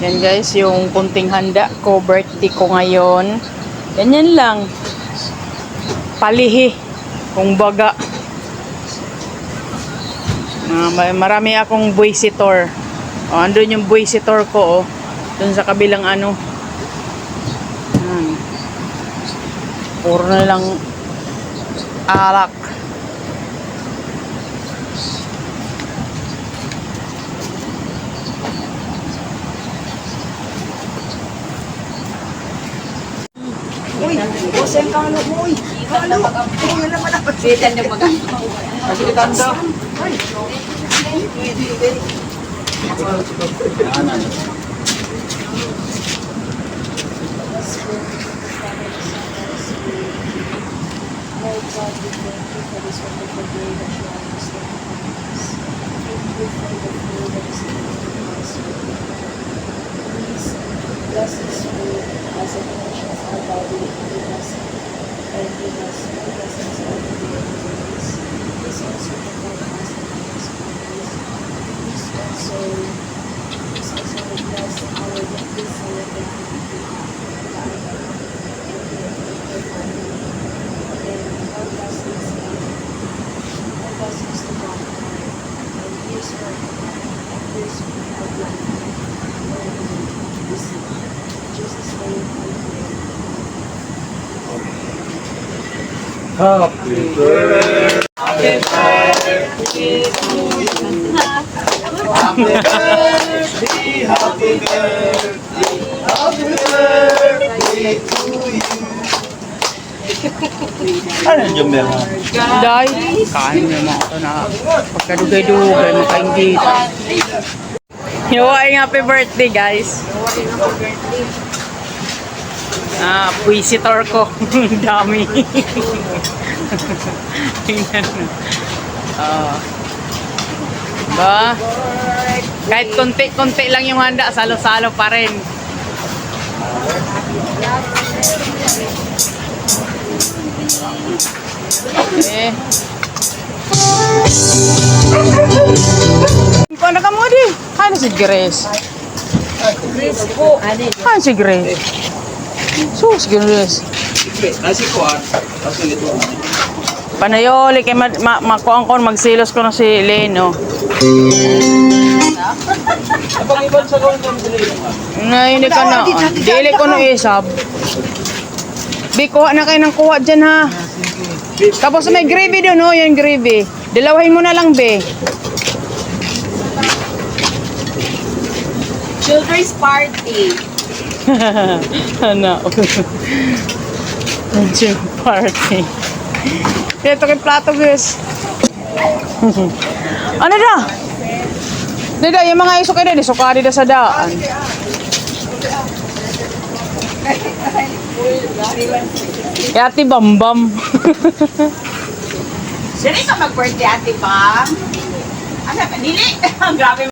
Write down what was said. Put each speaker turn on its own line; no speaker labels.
Yan guys, yung kunting handa ko, birthday ko ngayon. Ganyan lang. Palihi. Kung baga. Marami akong buwisitor. Andun yung buwisitor ko, dun sa kabilang ano. Puro na lang alak.
Uy, bosen ka ano mo, uy. Ano? Uy, naman ako.
Sitan yung maganda.
Kasi tanda.
Bless this food as it nourishes our body and give us more blessings all the day of our days. Please also protect us and keep us from evil. Please also bless our this celebrate and all blessings to come and years for and years of life. Jesus' name,
Happy birthday. Happy birthday to you. Happy birthday, happy birthday, happy birthday to you. Ano yung meron?
Day, kain mo mga ito na pagkadugay-dugay, makaingit. Hiwaing happy birthday guys. Visitor ko. Dami. Tingnan mo. Ba? Kahit konti-konti lang yung handa, salo-salo pa rin. Okay. Paano ka mo di? Ano si Grace?
Grace po.
Ano si Grace? Sus, Grace.
Nasi kuwan. Kasi ito.
Panayoli kay makuang ko magsilos ko na si Leno.
Kapag ibang sa kuwan ng dili naman.
Na hindi ka na. Dili ko no isab. Bi, kuha na kayo ng kuha dyan ha. Tapos may gravy doon, no? Yung gravy. Dalawahin mo na lang, be.
Children's party.
Ano? Yung party. Ito kay plato, guys. Ano na? Dida, yung mga iso kayo na, isukari na sa daan. Kaya ati Bambam.
Sino ka mag-birthday, Ate Pam? Ano, dili? Grabe.